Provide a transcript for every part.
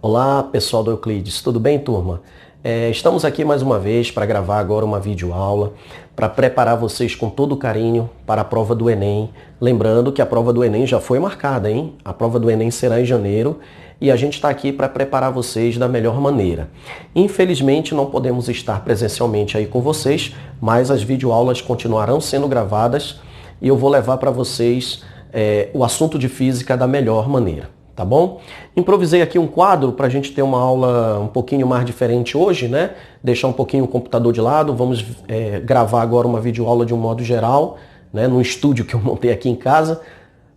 Olá, pessoal do Euclides, tudo bem, turma? Estamos aqui mais uma vez para gravar agora uma videoaula para preparar vocês com todo carinho para a prova do Enem. Lembrando que a prova do Enem já foi marcada, hein? A prova do Enem será em janeiro e a gente está aqui para preparar vocês da melhor maneira. Infelizmente não podemos estar presencialmente aí com vocês, mas as videoaulas continuarão sendo gravadas e eu vou levar para vocês o assunto de física da melhor maneira. Tá bom? Improvisei aqui um quadro para a gente ter uma aula um pouquinho mais diferente hoje, né? Deixar um pouquinho o computador de lado. Vamos gravar agora uma videoaula de um modo geral, né? No estúdio que eu montei aqui em casa.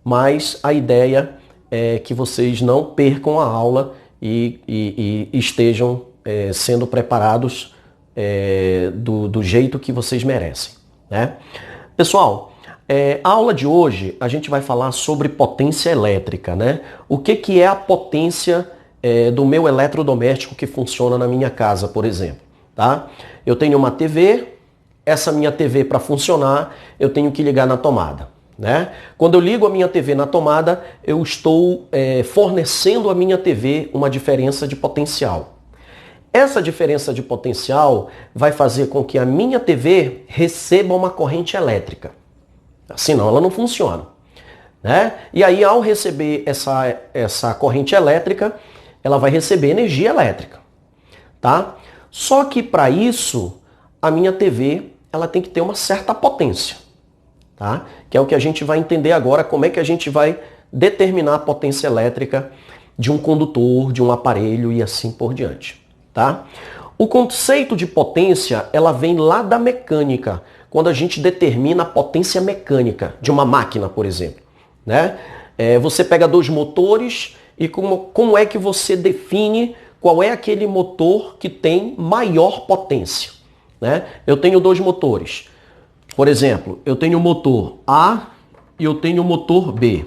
Mas a ideia é que vocês não percam a aula e estejam sendo preparados do jeito que vocês merecem, né? Pessoal, a aula de hoje a gente vai falar sobre potência elétrica, né? O que é a potência do meu eletrodoméstico que funciona na minha casa, por exemplo, tá? Eu tenho uma TV, essa minha TV para funcionar eu tenho que ligar na tomada, né? Quando eu ligo a minha TV na tomada, eu estou fornecendo à minha TV uma diferença de potencial. Essa diferença de potencial vai fazer com que a minha TV receba uma corrente elétrica. Senão ela não funciona, né? E aí, ao receber essa corrente elétrica, ela vai receber energia elétrica, tá? Só que para isso, a minha TV ela tem que ter uma certa potência, tá? Que é o que a gente vai entender agora, como é que a gente vai determinar a potência elétrica de um condutor, de um aparelho e assim por diante, tá? O conceito de potência, ela vem lá da mecânica, quando a gente determina a potência mecânica de uma máquina, por exemplo, né? Você pega dois motores e como é que você define qual é aquele motor que tem maior potência, né? Eu tenho dois motores. Por exemplo, eu tenho o motor A e eu tenho o motor B.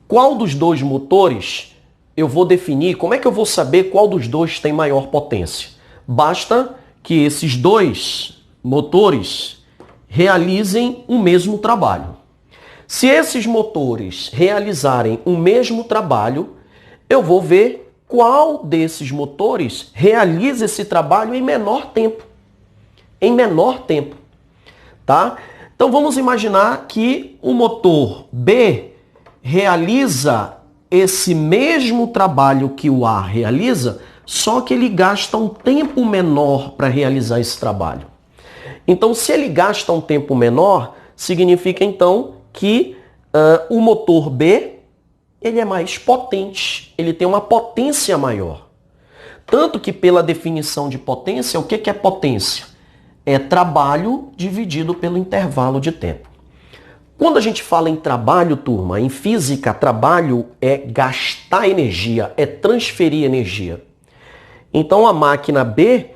Qual dos dois motores eu vou definir? Como é que eu vou saber qual dos dois tem maior potência? Basta que esses dois motores realizem o mesmo trabalho. Se esses motores realizarem o mesmo trabalho, eu vou ver qual desses motores realiza esse trabalho em menor tempo. Em menor tempo, tá? Então vamos imaginar que o motor B realiza esse mesmo trabalho que o A realiza, só que ele gasta um tempo menor para realizar esse trabalho. Então, se ele gasta um tempo menor, significa então que o motor B ele é mais potente, ele tem uma potência maior. Tanto que pela definição de potência, o que é potência? É trabalho dividido pelo intervalo de tempo. Quando a gente fala em trabalho, turma, em física, trabalho é gastar energia, é transferir energia. Então a máquina B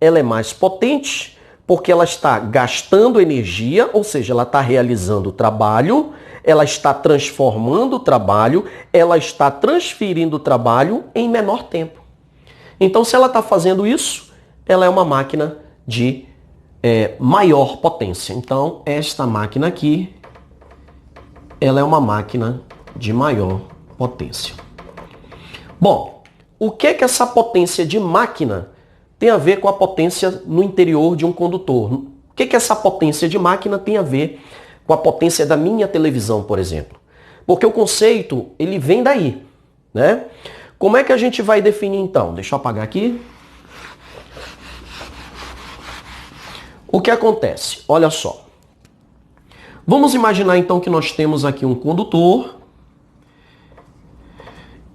ela é mais potente, porque ela está gastando energia, ou seja, ela está realizando o trabalho, ela está transformando o trabalho, ela está transferindo o trabalho em menor tempo. Então, se ela está fazendo isso, ela é uma máquina de maior potência. Então, esta máquina aqui, ela é uma máquina de maior potência. Bom, o que essa potência de máquina tem a ver com a potência no interior de um condutor? O que essa potência de máquina tem a ver com a potência da minha televisão, por exemplo? Porque o conceito, ele vem daí, né? Como é que a gente vai definir então? Deixa eu apagar aqui. O que acontece? Olha só. Vamos imaginar então que nós temos aqui um condutor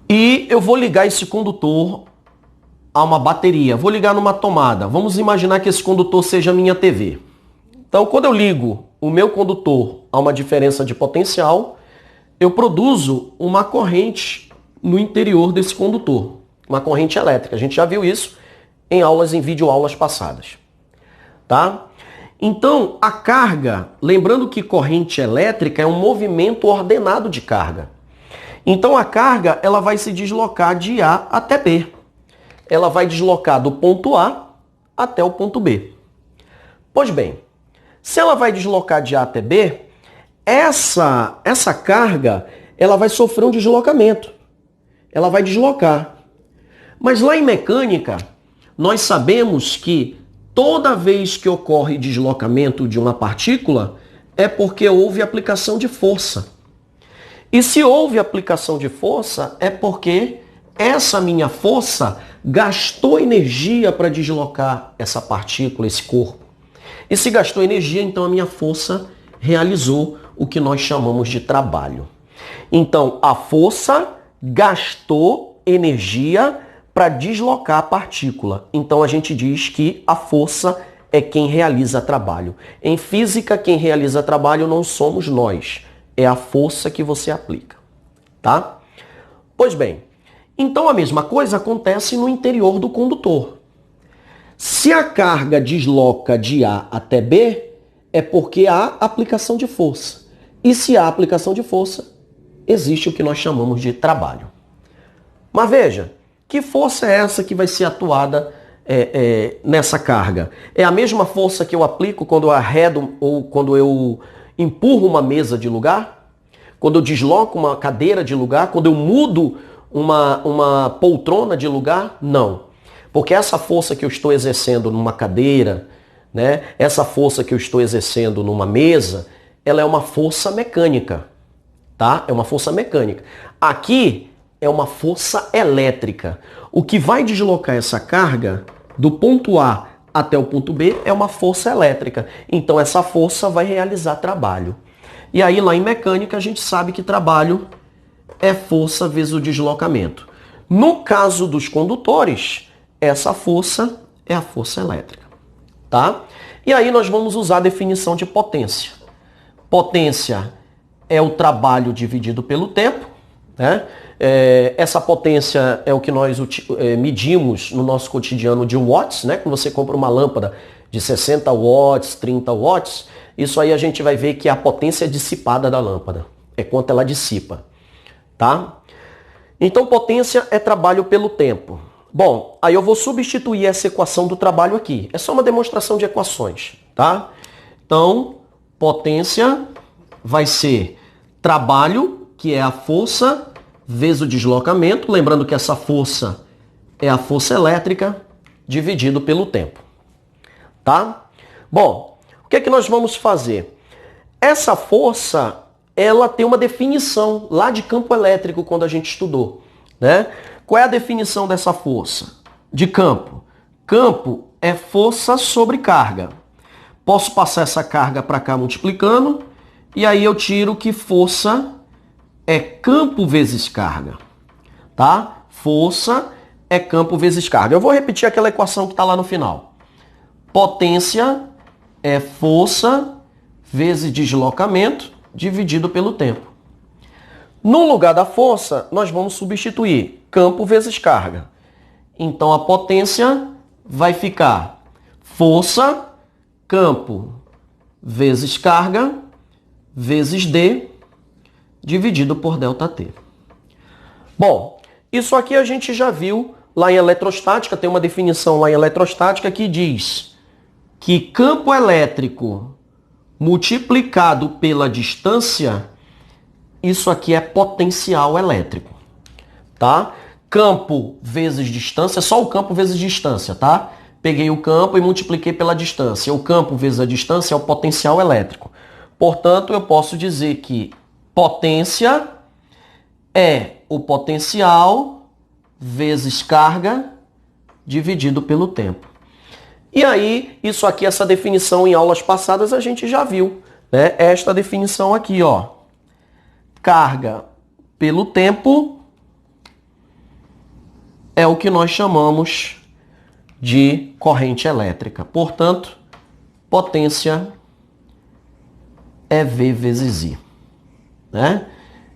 e eu vou ligar esse condutor a uma bateria. Vou ligar numa tomada. Vamos imaginar que esse condutor seja a minha TV. Então, quando eu ligo o meu condutor a uma diferença de potencial, eu produzo uma corrente no interior desse condutor. Uma corrente elétrica. A gente já viu isso em videoaulas passadas. Tá? Então, a carga, lembrando que corrente elétrica é um movimento ordenado de carga. Então, a carga ela vai se deslocar de A até B. Ela vai deslocar do ponto A até o ponto B. Pois bem, se ela vai deslocar de A até B, essa carga ela vai sofrer um deslocamento. Ela vai deslocar. Mas lá em mecânica, nós sabemos que toda vez que ocorre deslocamento de uma partícula é porque houve aplicação de força. E se houve aplicação de força é porque essa minha força gastou energia para deslocar essa partícula, esse corpo. E se gastou energia, então a minha força realizou o que nós chamamos de trabalho. Então, a força gastou energia para deslocar a partícula. Então, a gente diz que a força é quem realiza trabalho. Em física, quem realiza trabalho não somos nós. É a força que você aplica. Tá? Pois bem, então a mesma coisa acontece no interior do condutor. Se a carga desloca de A até B, é porque há aplicação de força. E se há aplicação de força, existe o que nós chamamos de trabalho. Mas veja, que força é essa que vai ser atuada nessa carga? É a mesma força que eu aplico quando eu arredo ou quando eu empurro uma mesa de lugar? Quando eu desloco uma cadeira de lugar? Quando eu mudo uma poltrona de lugar? Não. Porque essa força que eu estou exercendo numa cadeira, né, essa força que eu estou exercendo numa mesa, ela é uma força mecânica. Tá? É uma força mecânica. Aqui é uma força elétrica. O que vai deslocar essa carga do ponto A até o ponto B é uma força elétrica. Então essa força vai realizar trabalho. E aí lá em mecânica a gente sabe que trabalho é força vezes o deslocamento. No caso dos condutores, essa força é a força elétrica. Tá? E aí nós vamos usar a definição de potência. Potência é o trabalho dividido pelo tempo, né? Essa potência é o que nós medimos no nosso cotidiano de watts, né? Quando você compra uma lâmpada de 60 watts, 30 watts, isso aí a gente vai ver que é a potência dissipada da lâmpada. É quanto ela dissipa, tá? Então potência é trabalho pelo tempo. Bom, aí eu vou substituir essa equação do trabalho aqui. É só uma demonstração de equações, tá? Então, potência vai ser trabalho, que é a força, vezes o deslocamento. Lembrando que essa força é a força elétrica, dividido pelo tempo. Tá? Bom, o que é que nós vamos fazer? Essa força, ela tem uma definição lá de campo elétrico, quando a gente estudou, né? Qual é a definição dessa força? De campo. Campo é força sobre carga. Posso passar essa carga para cá multiplicando, e aí eu tiro que força é campo vezes carga. Tá? Força é campo vezes carga. Eu vou repetir aquela equação que está lá no final. Potência é força vezes deslocamento dividido pelo tempo. No lugar da força, nós vamos substituir campo vezes carga. Então a potência vai ficar força, campo vezes carga, vezes D, dividido por ΔT. Bom, isso aqui a gente já viu lá em eletrostática, tem uma definição lá em eletrostática que diz que campo elétrico multiplicado pela distância, isso aqui é potencial elétrico, tá? Campo vezes distância, só o campo vezes distância, tá? Peguei o campo e multipliquei pela distância. O campo vezes a distância é o potencial elétrico. Portanto, eu posso dizer que potência é o potencial vezes carga dividido pelo tempo. E aí, isso aqui, essa definição em aulas passadas a gente já viu, né? Esta definição aqui, ó. Carga pelo tempo é o que nós chamamos de corrente elétrica. Portanto, potência é V vezes I, né?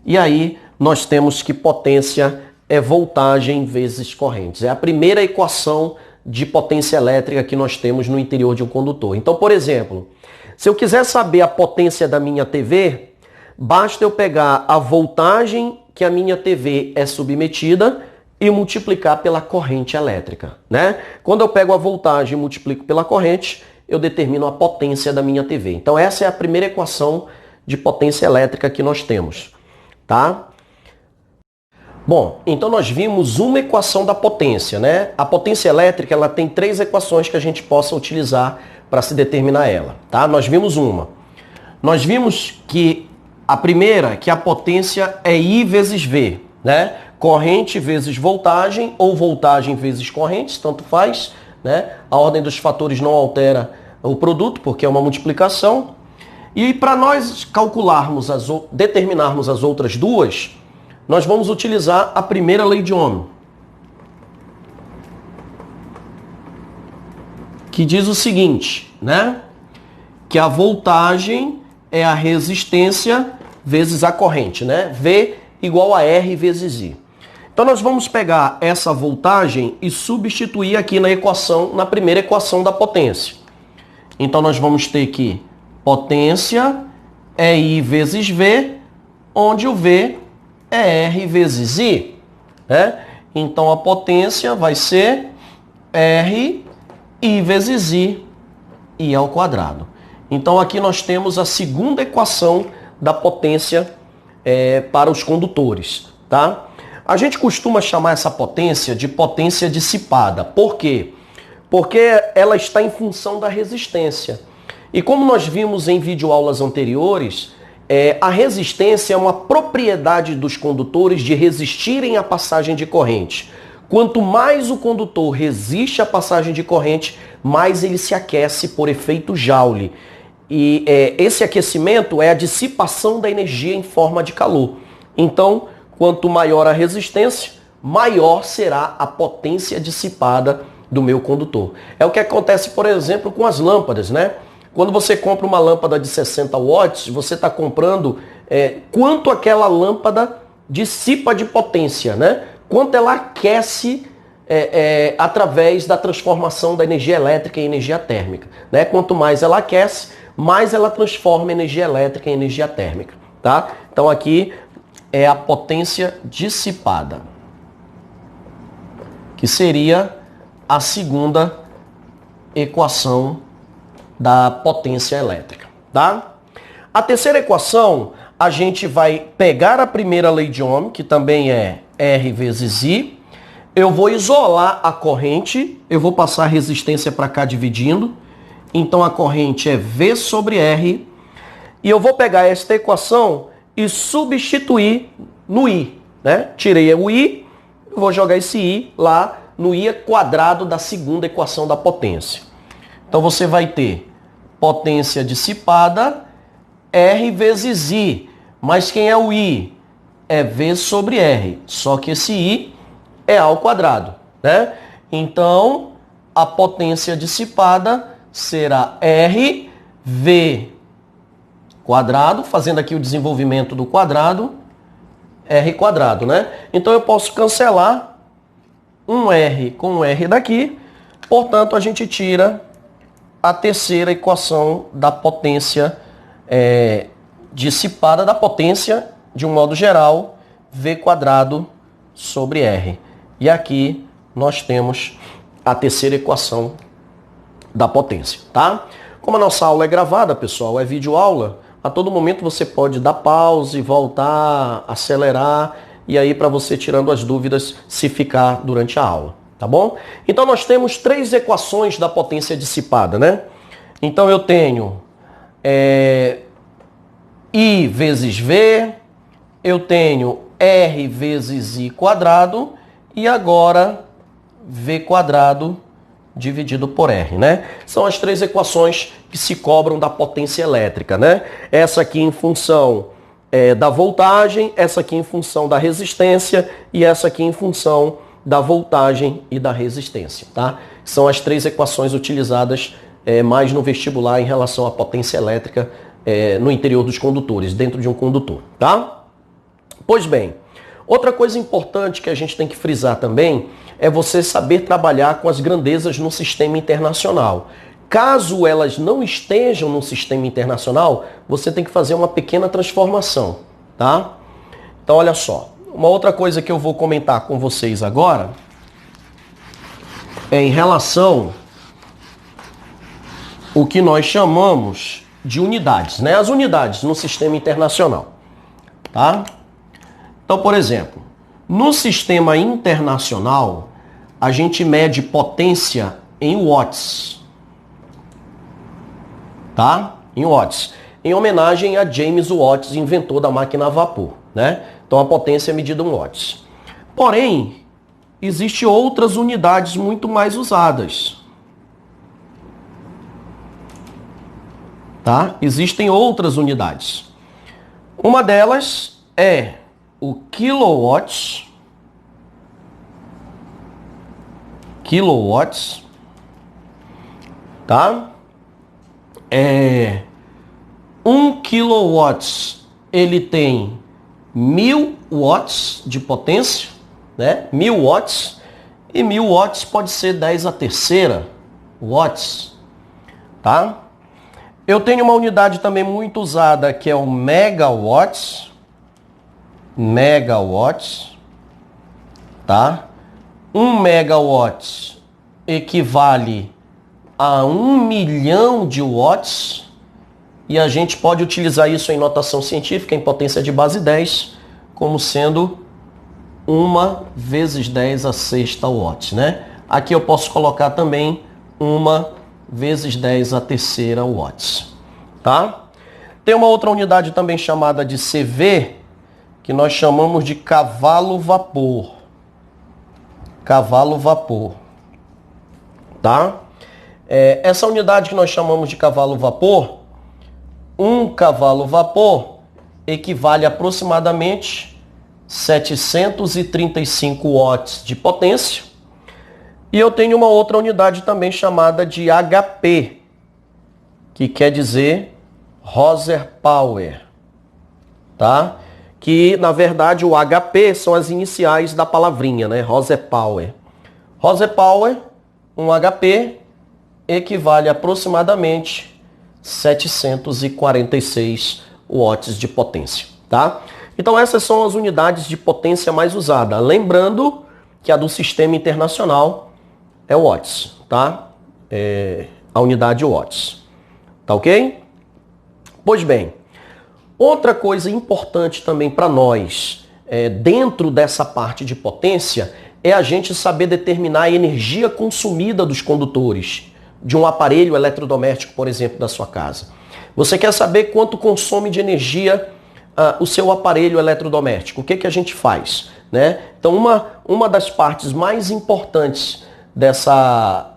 E aí nós temos que potência é voltagem vezes correntes. É a primeira equação de potência elétrica que nós temos no interior de um condutor. Então, por exemplo, se eu quiser saber a potência da minha TV, basta eu pegar a voltagem que a minha TV é submetida e multiplicar pela corrente elétrica, né? Quando eu pego a voltagem e multiplico pela corrente, eu determino a potência da minha TV. Então essa é a primeira equação de potência elétrica que nós temos, tá? Bom, então nós vimos uma equação da potência, né? A potência elétrica, ela tem 3 equações que a gente possa utilizar para se determinar ela, tá? Nós vimos uma. Nós vimos que a primeira, que a potência é I vezes V, né? Corrente vezes voltagem ou voltagem vezes corrente, tanto faz, né? A ordem dos fatores não altera o produto, porque é uma multiplicação. E para nós calcularmos, determinarmos as outras duas, nós vamos utilizar a primeira lei de Ohm, que diz o seguinte, né? Que a voltagem é a resistência vezes a corrente, né? V igual a R vezes I. Então nós vamos pegar essa voltagem e substituir aqui na equação, na primeira equação da potência. Então nós vamos ter que potência é I vezes V, onde o V é R vezes I, né? Então a potência vai ser R I vezes I ao quadrado. Então aqui nós temos a segunda equação da potência para os condutores, tá? A gente costuma chamar essa potência de potência dissipada. Por quê? Porque ela está em função da resistência. E como nós vimos em videoaulas anteriores, a resistência é uma propriedade dos condutores de resistirem à passagem de corrente. Quanto mais o condutor resiste à passagem de corrente, mais ele se aquece por efeito Joule. E esse aquecimento é a dissipação da energia em forma de calor. Então, quanto maior a resistência, maior será a potência dissipada do meu condutor. É o que acontece, por exemplo, com as lâmpadas, né? Quando você compra uma lâmpada de 60 watts, você está comprando quanto aquela lâmpada dissipa de potência, né? Quanto ela aquece através da transformação da energia elétrica em energia térmica, né? Quanto mais ela aquece, mais ela transforma energia elétrica em energia térmica, tá? Então aqui é a potência dissipada, que seria a segunda equação da potência elétrica, tá? A terceira equação, a gente vai pegar a primeira lei de Ohm, que também é R vezes I. Eu vou isolar a corrente, eu vou passar a resistência para cá dividindo. Então a corrente é V sobre R. E eu vou pegar esta equação e substituir no I, né? Tirei o I, eu vou jogar esse I lá no I quadrado da segunda equação da potência. Então você vai ter potência dissipada R vezes I. Mas quem é o I? É V sobre R. Só que esse I é A ao quadrado, né? Então a potência dissipada será R V quadrado, fazendo aqui o desenvolvimento do quadrado, R quadrado, né? Então eu posso cancelar um R com um R daqui, portanto a gente tira a terceira equação da potência dissipada, da potência, de um modo geral, V quadrado sobre R. E aqui nós temos a terceira equação da potência, tá? Como a nossa aula é gravada, pessoal, é videoaula, a todo momento você pode dar pause, voltar, acelerar, e aí para você tirando as dúvidas se ficar durante a aula, tá bom? Então nós temos 3 equações da potência dissipada, né? Então eu tenho I vezes V, eu tenho R vezes I quadrado, e agora V quadrado dividido por R, né? São as 3 equações que se cobram da potência elétrica, né? Essa aqui em função da voltagem, essa aqui em função da resistência e essa aqui em função da voltagem e da resistência, tá? São as 3 equações utilizadas mais no vestibular em relação à potência elétrica no interior dos condutores, dentro de um condutor, tá? Pois bem, outra coisa importante que a gente tem que frisar também é você saber trabalhar com as grandezas no sistema internacional. Caso elas não estejam no sistema internacional, você tem que fazer uma pequena transformação, tá? Então, olha só. Uma outra coisa que eu vou comentar com vocês agora é em relação ao que nós chamamos de unidades, né? As unidades no sistema internacional, tá? Então, por exemplo, No sistema internacional, a gente mede potência em watts, tá? Em watts. Em homenagem a James Watt, inventor da máquina a vapor, né? Então a potência é medida em watts. Porém, existem outras unidades muito mais usadas. Tá? Existem outras unidades. Uma delas é o kilowatts. Kilowatts. Tá? 1 kilowatts, ele tem 1000 watts de potência, né? 1000 watts. E 1000 watts pode ser 10 a terceira watts, tá? Eu tenho uma unidade também muito usada que é o megawatts. Megawatts, tá? 1 megawatt equivale a 1 milhão de watts. E a gente pode utilizar isso em notação científica, em potência de base 10, como sendo 1 vezes 10 a sexta watts, né? Aqui eu posso colocar também 1 vezes 10 a terceira watts, tá? Tem uma outra unidade também chamada de CV, que nós chamamos de cavalo-vapor. Cavalo-vapor, tá? Essa unidade que nós chamamos de cavalo-vapor, um cavalo-vapor equivale a aproximadamente 735 watts de potência. E eu tenho uma outra unidade também chamada de HP, que quer dizer horsepower, tá? Que, na verdade, o HP são as iniciais da palavrinha, né? Horsepower. Horsepower, um HP, equivale a aproximadamente 746 watts de potência, tá? Então essas são as unidades de potência mais usadas. Lembrando que a do sistema internacional é watts, tá? A unidade watts, tá ok? Pois bem, outra coisa importante também para nós, dentro dessa parte de potência, é a gente saber determinar a energia consumida dos condutores de um aparelho eletrodoméstico, por exemplo, da sua casa. Você quer saber quanto consome de energia o seu aparelho eletrodoméstico? O que a gente faz, né? Então, uma das partes mais importantes dessa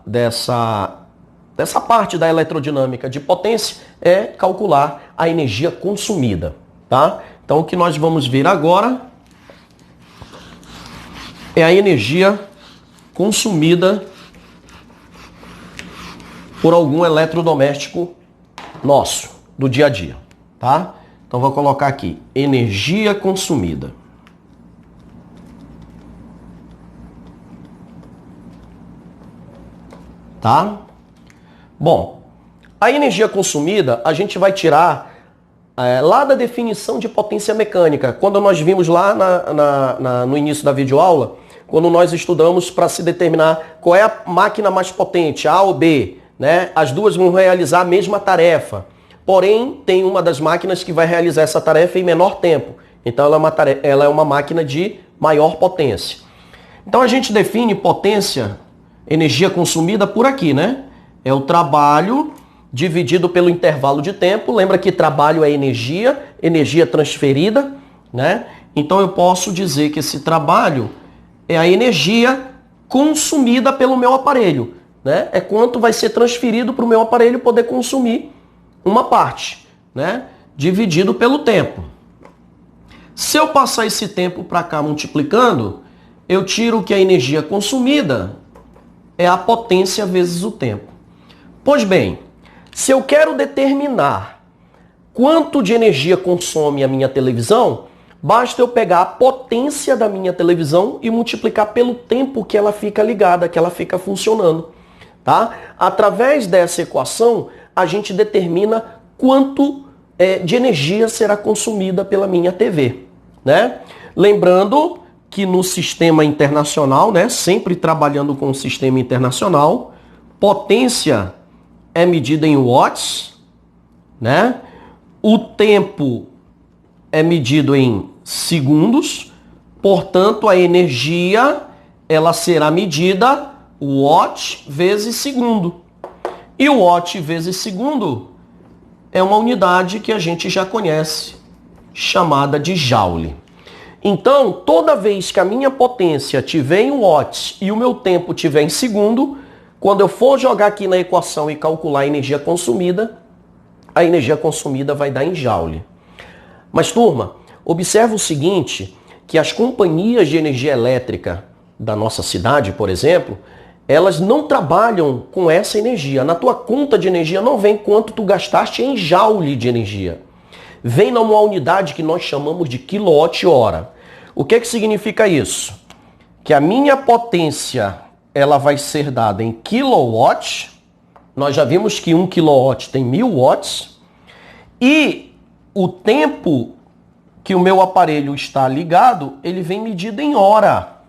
parte da eletrodinâmica de potência é calcular a energia consumida, tá? Então, o que nós vamos ver agora é a energia consumida por algum eletrodoméstico nosso, do dia a dia, tá? Então vou colocar aqui, energia consumida. Tá? Bom, a energia consumida a gente vai tirar lá da definição de potência mecânica. Quando nós vimos lá no início da videoaula, quando nós estudamos para se determinar qual é a máquina mais potente, A ou B, né? As duas vão realizar a mesma tarefa. Porém, tem uma das máquinas que vai realizar essa tarefa em menor tempo. Então, ela é uma máquina de maior potência. Então, a gente define potência, energia consumida por aqui, né? É o trabalho dividido pelo intervalo de tempo. Lembra que trabalho é energia transferida, né? Então, eu posso dizer que esse trabalho é a energia consumida pelo meu aparelho, né? É quanto vai ser transferido para o meu aparelho poder consumir uma parte, né? Dividido pelo tempo. Se eu passar esse tempo para cá multiplicando, eu tiro que a energia consumida é a potência vezes o tempo. Pois bem, se eu quero determinar quanto de energia consome a minha televisão, basta eu pegar a potência da minha televisão e multiplicar pelo tempo que ela fica ligada, que ela fica funcionando. Tá? Através dessa equação, a gente determina quanto de energia será consumida pela minha TV, né? Lembrando que no sistema internacional, né, sempre trabalhando com o sistema internacional, potência é medida em watts, né? O tempo é medido em segundos, Portanto, a energia ela será medida watt vezes segundo. E o watt vezes segundo é uma unidade que a gente já conhece, chamada de joule. Então, toda vez que a minha potência tiver em watts e o meu tempo tiver em segundo, quando eu for jogar aqui na equação e calcular a energia consumida vai dar em joule. Mas, turma, observa o seguinte, que as companhias de energia elétrica da nossa cidade, por exemplo, elas não trabalham com essa energia. Na tua conta de energia não vem quanto tu gastaste em joule de energia. Vem numa unidade que nós chamamos de quilowatt-hora. O que significa isso? Que a minha potência ela vai ser dada em kilowatt. Nós já vimos que 1 kilowatt tem 1000 watts. E o tempo que o meu aparelho está ligado, ele vem medido em hora.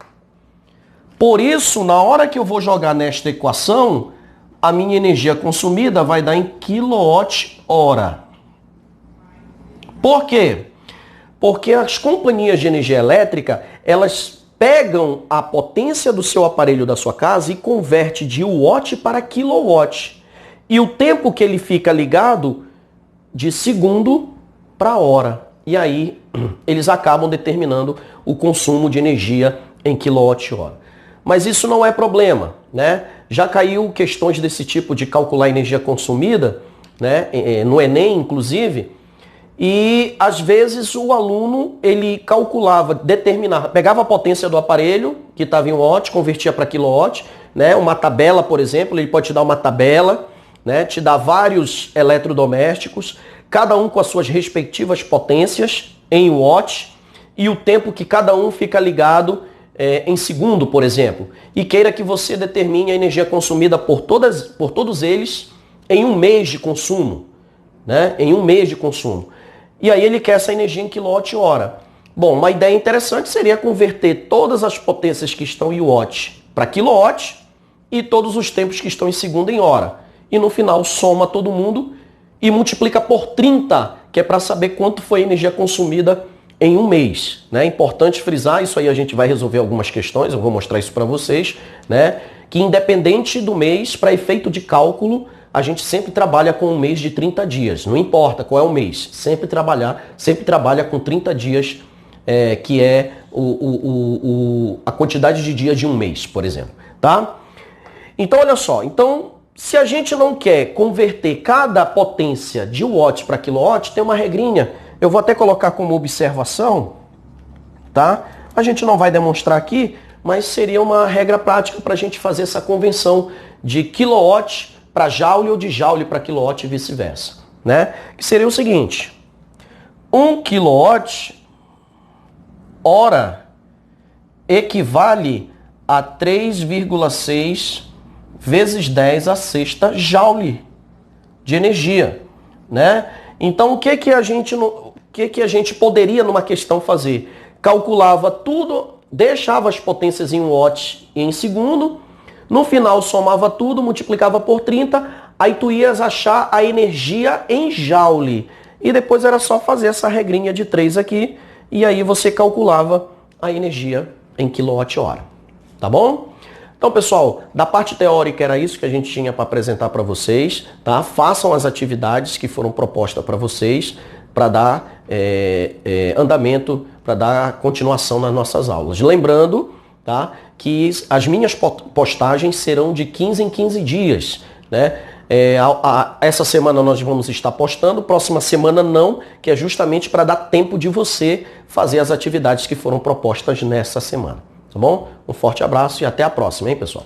Por isso, na hora que eu vou jogar nesta equação, a minha energia consumida vai dar em quilowatt-hora. Por quê? Porque as companhias de energia elétrica, elas pegam a potência do seu aparelho da sua casa e converte de watt para quilowatt. E o tempo que ele fica ligado, de segundo para hora. E aí, eles acabam determinando o consumo de energia em quilowatt-hora. Mas isso não é problema, né? Já caiu questões desse tipo de calcular a energia consumida, né? No Enem, inclusive, e às vezes o aluno, ele calculava, determinava, pegava a potência do aparelho, que estava em watt, convertia para quilowatt, né? Uma tabela, por exemplo, ele pode te dar uma tabela, né? Te dá vários eletrodomésticos, cada um com as suas respectivas potências em watt, e o tempo que cada um fica ligado em segundo, por exemplo, e queira que você determine a energia consumida por todos eles em um mês de consumo, né? Em um mês de consumo. E aí ele quer essa energia em quilowatt-hora. Bom, uma ideia interessante seria converter todas as potências que estão em watt para quilowatt e todos os tempos que estão em segundo em hora. E no final soma todo mundo e multiplica por 30, que é para saber quanto foi a energia consumida em um mês, né? É importante frisar, isso aí a gente vai resolver algumas questões, eu vou mostrar isso para vocês, né? Que independente do mês, para efeito de cálculo, a gente sempre trabalha com um mês de 30 dias, não importa qual é o mês, sempre trabalha com 30 dias, que é a quantidade de dias de um mês, por exemplo, tá? Então, olha só, se a gente não quer converter cada potência de watt para quilowatt, tem uma regrinha. Eu vou até colocar como observação, tá? A gente não vai demonstrar aqui, mas seria uma regra prática para a gente fazer essa convenção de quilowatt para joule ou de joule para quilowatt e vice-versa, né? Que seria o seguinte, 1 quilowatt hora equivale a 3,6 vezes 10 a sexta joule de energia, né? Então, o que a gente poderia numa questão fazer? Calculava tudo, deixava as potências em watt e em segundo, no final somava tudo, multiplicava por 30, aí tu ias achar a energia em joule. E depois era só fazer essa regrinha de 3 aqui, e aí você calculava a energia em quilowatt-hora. Tá bom? Então, pessoal, da parte teórica era isso que a gente tinha para apresentar para vocês, tá? Façam as atividades que foram propostas para vocês, para dar andamento, para dar continuação nas nossas aulas. Lembrando, tá, que as minhas postagens serão de 15 em 15 dias, né? Essa semana nós vamos estar postando, próxima semana não, que é justamente para dar tempo de você fazer as atividades que foram propostas nessa semana. Tá bom? Um forte abraço e até a próxima, hein, pessoal?